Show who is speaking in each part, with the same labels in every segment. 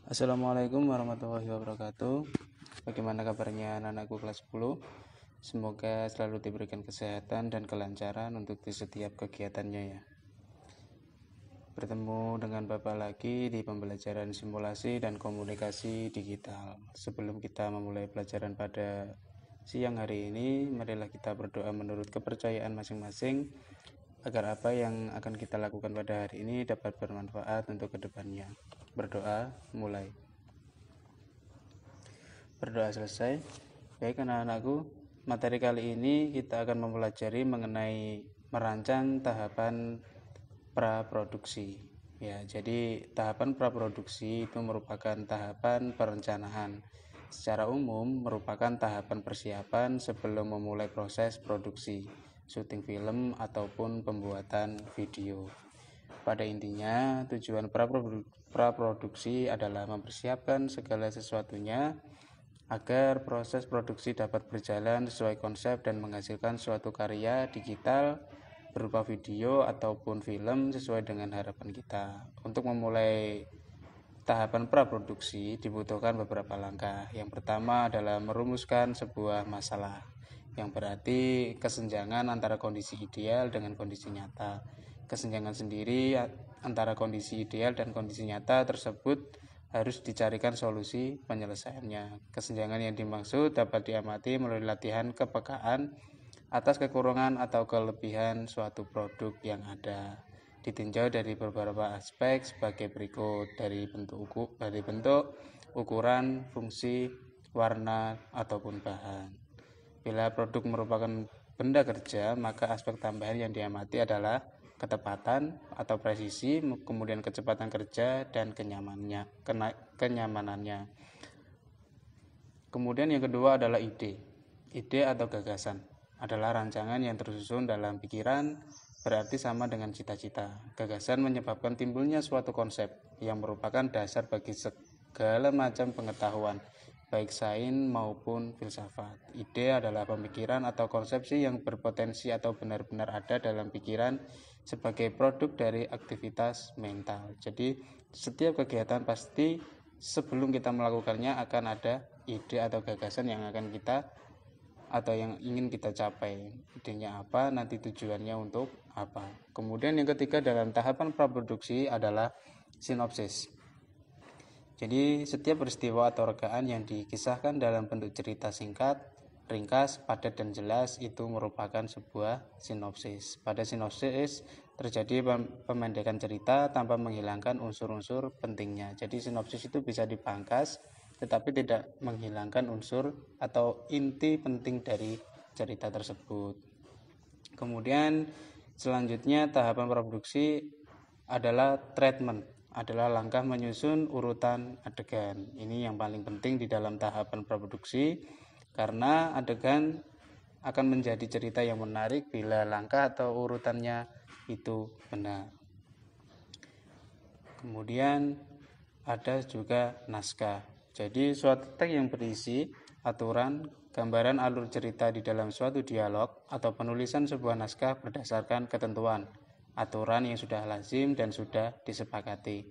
Speaker 1: Assalamualaikum warahmatullahi wabarakatuh. Bagaimana kabarnya anak-anakku kelas 10? Semoga selalu diberikan kesehatan dan kelancaran untuk di setiap kegiatannya ya. Bertemu dengan Bapak lagi di pembelajaran simulasi dan komunikasi digital. Sebelum kita memulai pelajaran pada siang hari ini, marilah kita berdoa menurut kepercayaan masing-masing agar apa yang akan kita lakukan pada hari ini dapat bermanfaat untuk kedepannya. Berdoa, mulai. Berdoa selesai. Baik anak-anakku, materi kali ini kita akan mempelajari mengenai merancang tahapan praproduksi. Ya, jadi tahapan praproduksi itu merupakan tahapan perencanaan. Secara umum merupakan tahapan persiapan sebelum memulai proses produksi, syuting film ataupun pembuatan video. Pada intinya, tujuan praproduksi adalah mempersiapkan segala sesuatunya agar proses produksi dapat berjalan sesuai konsep dan menghasilkan suatu karya digital berupa video ataupun film sesuai dengan harapan kita. Untuk memulai tahapan praproduksi dibutuhkan beberapa langkah. Yang pertama adalah merumuskan sebuah masalah, yang berarti kesenjangan antara kondisi ideal dengan kondisi nyata. Kesenjangan sendiri antara kondisi ideal dan kondisi nyata tersebut harus dicarikan solusi penyelesaiannya. Kesenjangan yang dimaksud dapat diamati melalui latihan kepekaan atas kekurangan atau kelebihan suatu produk yang ada. Ditinjau dari beberapa aspek sebagai berikut: dari bentuk, ukuran, fungsi, warna, ataupun bahan. Bila produk merupakan benda kerja, maka aspek tambahan yang diamati adalah ketepatan atau presisi, kemudian kecepatan kerja dan kenyamanannya. Kemudian yang kedua adalah ide. Ide atau gagasan adalah rancangan yang tersusun dalam pikiran, berarti sama dengan cita-cita. Gagasan menyebabkan timbulnya suatu konsep yang merupakan dasar bagi segala macam pengetahuan, baik sains maupun filsafat. Ide adalah pemikiran atau konsepsi yang berpotensi atau benar-benar ada dalam pikiran sebagai produk dari aktivitas mental. Jadi setiap kegiatan pasti sebelum kita melakukannya akan ada ide atau gagasan yang akan kita atau yang ingin kita capai. Idenya apa, nanti tujuannya untuk apa. Kemudian yang ketiga dalam tahapan praproduksi adalah sinopsis. Jadi setiap peristiwa atau rekaan yang dikisahkan dalam bentuk cerita singkat, ringkas, padat dan jelas itu merupakan sebuah sinopsis. Pada sinopsis terjadi pemendekan cerita tanpa menghilangkan unsur-unsur pentingnya. Jadi sinopsis itu bisa dipangkas tetapi tidak menghilangkan unsur atau inti penting dari cerita tersebut. Kemudian selanjutnya tahapan produksi adalah treatment, adalah langkah menyusun urutan adegan. Ini yang paling penting di dalam tahapan produksi karena adegan akan menjadi cerita yang menarik bila langkah atau urutannya itu benar. Kemudian ada juga naskah. Jadi suatu teks yang berisi aturan, gambaran alur cerita di dalam suatu dialog atau penulisan sebuah naskah berdasarkan ketentuan, aturan yang sudah lazim dan sudah disepakati.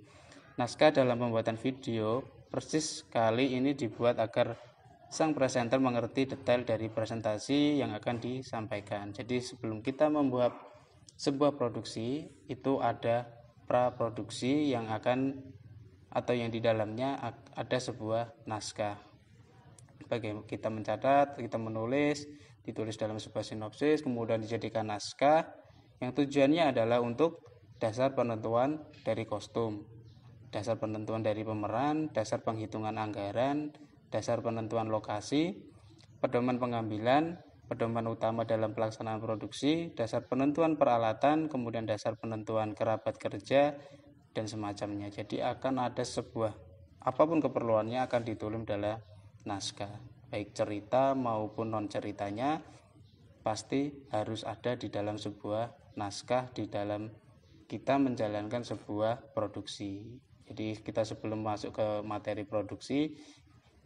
Speaker 1: Naskah dalam pembuatan video persis kali ini dibuat agar sang presenter mengerti detail dari presentasi yang akan disampaikan. Jadi sebelum kita membuat sebuah produksi itu ada praproduksi yang akan atau yang di dalamnya ada sebuah naskah. Bagaimana kita mencatat, kita menulis, ditulis dalam sebuah sinopsis, kemudian dijadikan naskah yang tujuannya adalah untuk dasar penentuan dari kostum, dasar penentuan dari pemeran, dasar penghitungan anggaran, dasar penentuan lokasi, pedoman pengambilan, pedoman utama dalam pelaksanaan produksi, dasar penentuan peralatan, kemudian dasar penentuan kerabat kerja dan semacamnya. Jadi akan ada sebuah apapun keperluannya akan ditulis dalam naskah, baik cerita maupun non ceritanya pasti harus ada di dalam sebuah naskah di dalam kita menjalankan sebuah produksi. Jadi kita sebelum masuk ke materi produksi,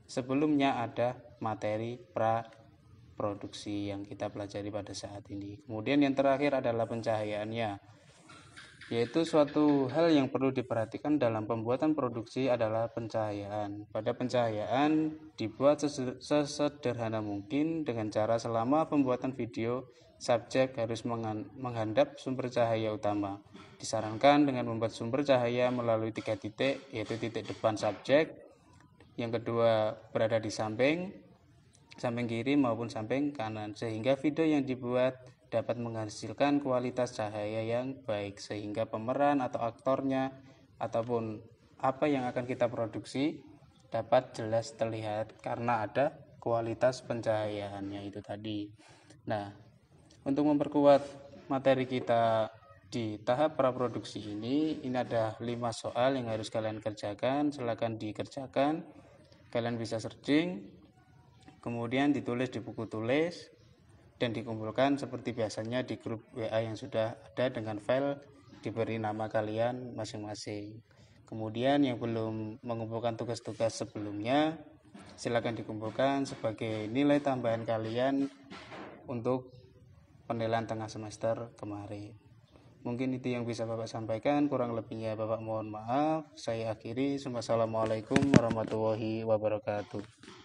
Speaker 1: sebelumnya ada materi praproduksi yang kita pelajari pada saat ini. Kemudian yang terakhir adalah pencahayaannya. yaitu suatu hal yang perlu diperhatikan dalam pembuatan produksi adalah pencahayaan. Pada pencahayaan dibuat sesederhana mungkin dengan cara selama pembuatan video, subjek harus menghadap sumber cahaya utama. Disarankan dengan membuat sumber cahaya melalui 3 titik, yaitu titik depan subjek, yang kedua berada di samping kiri maupun samping kanan, sehingga video yang dibuat dapat menghasilkan kualitas cahaya yang baik, sehingga pemeran atau aktornya ataupun apa yang akan kita produksi dapat jelas terlihat karena ada kualitas pencahayaannya itu tadi. Nah, untuk memperkuat materi kita di tahap praproduksi ini ada 5 soal yang harus kalian kerjakan. Silakan dikerjakan, kalian bisa searching, kemudian ditulis di buku tulis dan dikumpulkan seperti biasanya di grup WA yang sudah ada dengan file diberi nama kalian masing-masing. Kemudian yang belum mengumpulkan tugas-tugas sebelumnya, silakan dikumpulkan sebagai nilai tambahan kalian untuk penilaian tengah semester kemarin. Mungkin itu yang bisa Bapak sampaikan, kurang lebihnya Bapak mohon maaf. Saya akhiri. Wassalamualaikum warahmatullahi wabarakatuh.